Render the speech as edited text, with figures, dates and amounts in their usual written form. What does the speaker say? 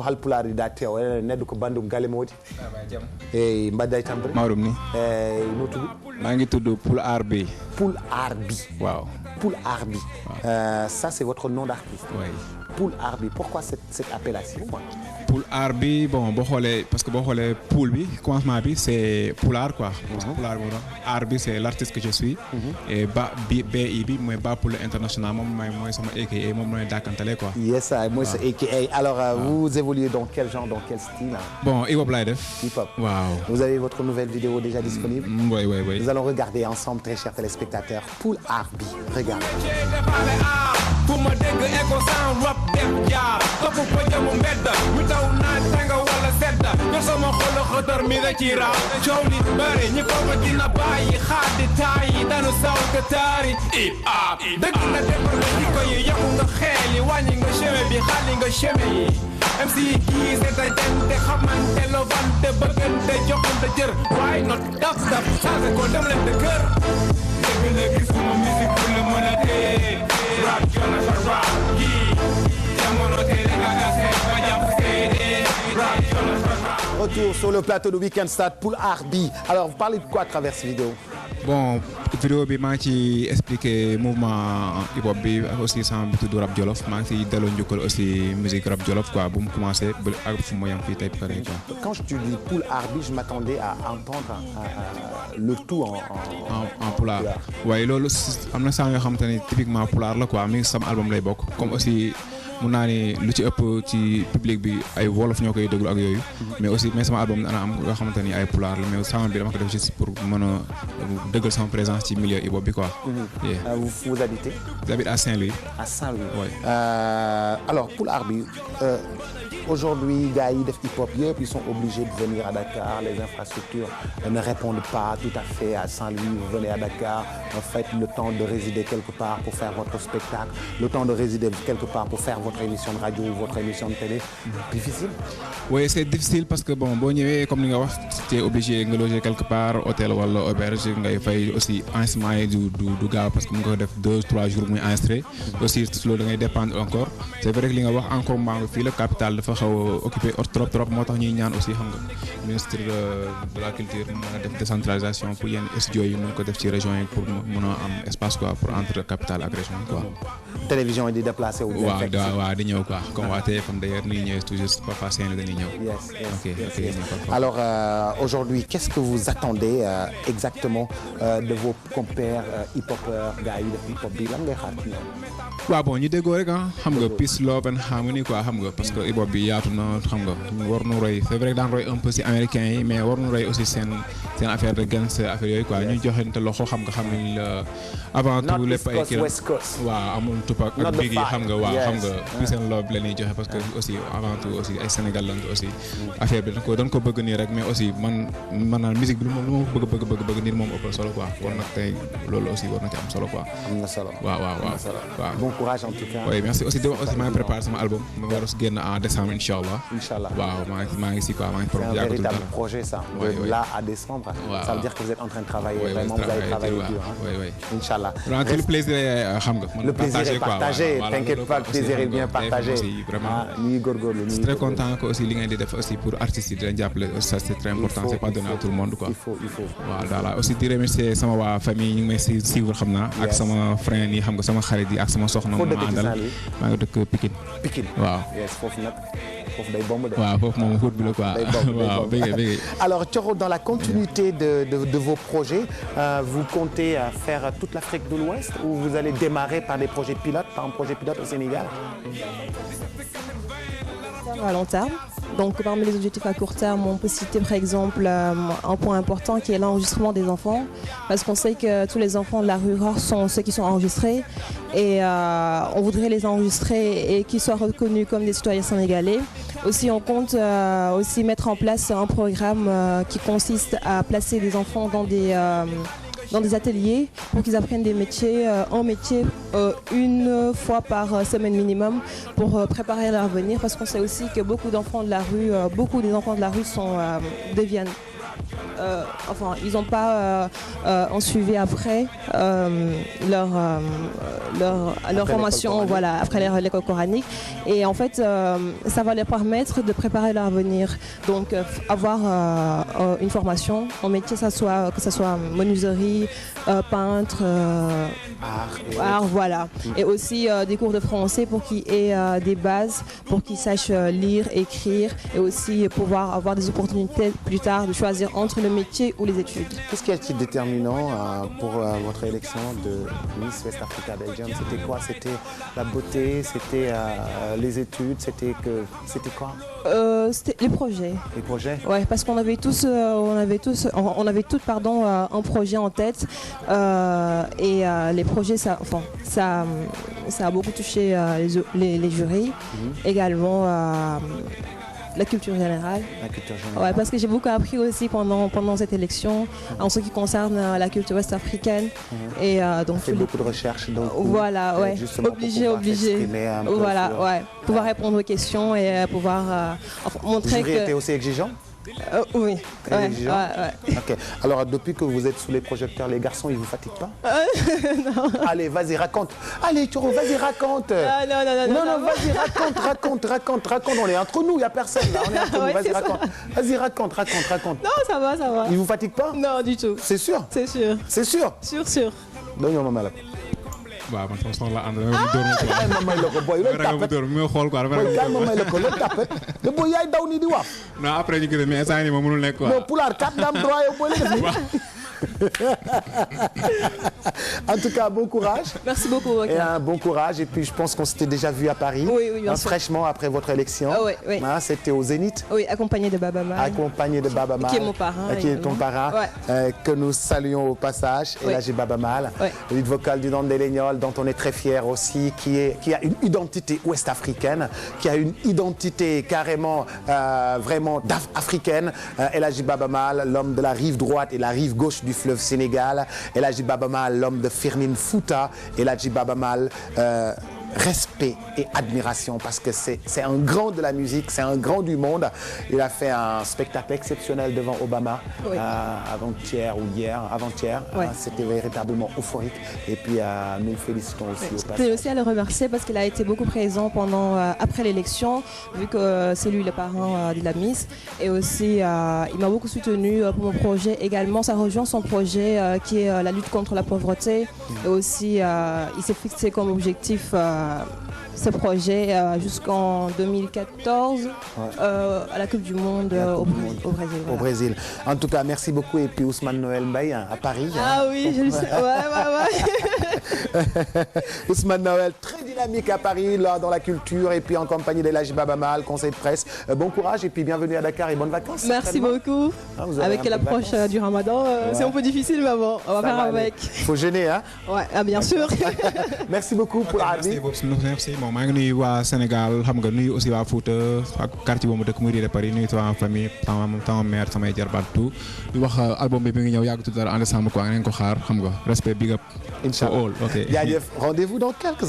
halpulaar da teew neddu ko bandum gale modi e mbadday tambre mawdum ni no tudd maa ngi tudd Pulaar bi waaw Pulaar bi ça c'est votre nom d'artiste oui Pulaar bi pourquoi cette appellation Pulaar bi bon boo xoolee parce que boo xoolee poul bi commencement bi c'est Pulaar quoi parce que Pulaar moo doon aar bi c'est l'artiste que je suis et BI bi mooy Ba Poul international moom mooy sama AKA moom mooy dàkkantale quoi yes mooy sa AKA alors vous évoluez dans quel genre dans quel style bon hip-hop laay def hip-hop waaw vous avez votre nouvelle vidéo déjà disponible oui nous allons regarder ensemble très chers téléspectateurs Pulaar bi regardez Puma dégg écho sound rap def jaar topp ko jëmu mbedd mi taw naaj tanga wala sedda nga sama xol xëtër mi da ci raaw coow li bëri ñi ko ko dina bàyyi xaadi taayi danu saw ka taari hip hop dëgg la defar la di ko yi yokku nga xeel yi wàññi nga chemin bi xaali nga chemin yi MC kii seeta jente xamante lovante bëggante joxante jër waaye not daf changé ko dem leen de kër dëgg la gis ma musique pour le mën a tee rap jona sa rap yi jamono tee nga gasee ba jàpp seede rap jona sa rap. Retour sur le plateau de Week-end Stars Pulaar bi alors vous parlez de quoi à travers cette vidéo bon vidéo bi maa ngi ci expliquer mouvement hip hop bi ak aussi sama bi tudd rap jolof maa ngi ciy delloo njukkal aussi musique rap jolof quoi bu mu commencé ba ak fu mu yem fii tey pare quoi. Quand je dis Pulaar bi je m'attendais à entendre le tout en pulaar waaye loolu am na saa yoo xamante ne typiquement pulaar la quoi mi ngi sama album lay bokk comme aussi mun naa ni lu ci ëpp ci public bi ay wolof ñoo koy déglu ak yooyu mais sama album dana am yoo xamante ni ay pulaar la mais sama bi dama ko def juste pour mën a dëggal sama présence ci milieu hip hop bi quoi. Vous habitez? J'habite à Saint-Louis. À Saint-Louis. Oui. Alors Pulaar bi aujourd'hui gars yi def hip hop yëpp ils sont obligés de venir à Dakar les infrastructures ne répondent pas tout à fait à Saint-Louis vous venez à Dakar en fait le temps de résider quelque part pour faire votre spectacle le temps de résider quelque part pour faire votre émission de radio ou votre émission de télé difficile. Oui c'est difficile parce que bon boo ñëwee comme ni nga wax t'es obligé nga loger quelque part hôtel wala auberge ngay fay aussi enregistrement yi du gaaw parce que mu nga ko def 2-3 jours muy enregistré aussi loolu da ngay dépendre encore c'est vrai que li nga wax encore maa ngi fii la capitale dafa xaw a occupé trop moo tax ñuy ñaan aussi xam nga ministre de la culture mën a def décentralisation pour yenn studio yi mën ko def ci région yi pour mën a am espace quoi pour entre capitale ak région quoi. télévision yi di déplacé wu. waaw di ñëw quoi comme waa TFM d'ailleurs ni ñëwee toujours parfois seen dañuy ñëw. Yes. Alors aujourd'hui qu'est-ce que vous attendez exactement de vos compères hip-hopeurs gars yi def hip-hop bi lan ngay xaar ci ñoom. waaw bon ñu déggoo rek xam nga peace love and harmony quoi xam nga parce que hip hop bi yaatu na xam nga war nu roy c'est vrai que daan roy un peu ci américains yi mais war nu roy aussi seen affaire de gangster affaire yooyu quoi ñu joxente loxo xam nga xam ni la avant tout lépp ay kii waaw amul Tupac ak Biggie xam nga waaw xam nga peace and love la ñuy joxe parce que aussi avant tout aussi ay Sénégal lañ aussi affaire bi dañ ko bëgg nii rek mais aussi man naan musique bi lu ma bëgg nii moom ëpp solo quoi kon nag tey loolu aussi war na ci am solo quoi. am na solo waaw. Bon courage en tout cas. Oui merci aussi maa ngi préparé sama album ma war a génn en décembre inchallah. waaw maa ngi si quoi maa ngi c'est un véritable projet ça. de là à décembre. ça veut dire que vous êtes en train de travailler. vraiment vous avez travaillé dur oui. inchallah. le plaisir xam nga. le plaisir est partagé t'inquiète pas le plaisir est bien partagé. vraiment ñu ngi góorgóorlu je suis très content que aussi li ngeen di def aussi pour artistes yi di leen jàppale ça c'est très important c'est pas donné à tout le monde quoi. il faut voilà aussi di remercier sama waa famille ñu ngi may suivre xam naa ak sama frère yi xam nga sama xarit yi ak sama soxna ma àndal maa ngi dëkk Pikine waaw foofu nag foofu day bomb de waaw foofu moom foot bi la quoi waaw bëgg alors Thioro dans la continuité de vos projets vous comptez faire toute l'Afrique de l'Ouest ou vous allez démarrer par des projets pilotes par un projet pilote au Sénégal à long terme. Donc parmi les objectifs à court terme, on peut citer par exemple un point important qui est l'enregistrement des enfants, parce qu'on sait que tous les enfants de la rue rare sont ceux qui sont enregistrés et on voudrait les enregistrer et qu'ils soient reconnus comme des citoyens sénégalais. Aussi on compte aussi mettre en place un programme qui consiste à placer des enfants dans des ateliers pour qu'ils apprennent des métiers, un métier une fois par semaine minimum pour préparer leur avenir parce qu'on sait aussi que beaucoup des enfants de la rue deviennent ils n'ont pas en suivi après leur formation, voilà, après l'école coranique. Et en fait, ça va leur permettre de préparer leur avenir. Donc, avoir une formation en métier, que ce soit menuiserie, peintre, art, voilà. Et aussi des cours de français pour qu'ils aient des bases, pour qu'ils sachent lire, écrire et aussi pouvoir avoir des opportunités plus tard de choisir entre le métier ou les études. Qu'est-ce qui a été déterminant pour votre élection de Miss West Africa Belgium? C'était quoi? C'était la beauté, c'était les études, c'était quoi? C'était les projets. Les projets? Ouais, parce qu'on avait toutes un projet en tête et les projets, ça a beaucoup touché les jurys, également la culture générale. La culture générale. Ouais, parce que j'ai beaucoup appris aussi pendant cette élection en ce qui concerne la culture ouest-africaine. Et donc fait beaucoup de recherches. Donc, voilà, ouais. Obligé. Voilà, ouais. Pouvoir répondre aux questions et pouvoir montrer que. Le jury était aussi exigeant? Oui. Ouais. Okay. Alors, depuis que vous êtes sous les projecteurs, les garçons, ils ne vous fatiguent pas? Non. Allez, vas-y, raconte. Allez, Thioro, vas-y, raconte. Non, vas-y, raconte. On est entre nous, il n'y a personne là. On est entre nous, vas-y, raconte. Vas-y, raconte. Non, ça va. Ils ne vous fatiguent pas? Non, du tout. C'est sûr? C'est sûr. C'est sûr? Sûr. Donne-moi maman là. waaw man sama soxla ànd la may la ko booy loolu tapet mi nga xool quoi booy kaay ma may la ko loolu tapet te booy yaay daw nii di wax. non après ñu gis mais instant yii moom mënul nekk quoi. non pulaar kat nga am droit yow booy la def nii. En tout cas, bon courage. Merci beaucoup. Et un bon courage. Et puis, je pense qu'on s'était déjà vu à Paris. Oui, bien sûr. Fraîchement après votre élection. Oui. C'était au Zénith. Oui, accompagné de Baba Mal. Qui est mon parrain. Qui est ton parrain. Que nous saluons au passage. Et là, j'ai Baba Mal, lead vocal du Nord des Légnol, dont on est très fier aussi, qui a une identité ouest-africaine, qui a une identité carrément, vraiment africaine. Et là, j'ai Baba Mal, l'homme de la rive droite et la rive gauche du fleuve Sénégal. Et là, j'ai Baba Mal, l'homme de Firmin Fouta. Et là, j'ai Baba Mal, respect et admiration parce que c'est un grand de la musique, c'est un grand du monde. Il a fait un spectacle exceptionnel devant Obama avant-hier. C'était véritablement euphorique. Et puis nous le félicitons aussi au passage. C'est aussi à le remercier parce qu'il a été beaucoup présent après l'élection, vu que c'est lui le parrain de la Miss. Et aussi, il m'a beaucoup soutenu pour mon projet également. Ça rejoint son projet qui est la lutte contre la pauvreté. Et aussi, il s'est fixé comme objectif ce projet jusqu'en 2014 à la Coupe du Monde au Brésil. Au Brésil. En tout cas, merci beaucoup. Et puis Ousmane Noël Mbaye à Paris. Ah oui, je le sais. Ouais. Ousmane Noël, très dynamique à Paris, là, dans la culture, et puis en compagnie d'Elhaji Baba Mal, conseil de presse. Bon courage et puis bienvenue à Dakar et bonnes vacances. Merci beaucoup. Avec l'approche du Ramadan, c'est un peu difficile, mais bon, on va faire avec. Il faut gêner, hein? Ouais, bien sûr. Merci beaucoup pour Arbi. Merci. Bon, maa ngi nuyu waa Sénégal xam nga nuyu aussi waa Fouta ak quartier boobu dëkk muy de Paris nuyu sama famille sama mère samay jarbaat tout di wax album bi mi ngi ñëw yàgg tuuti en décembre quoi ngeen ko xaar xam nga respect big up. Inch'Allah. Ok. Jaajëf, rendez-vous dans quelques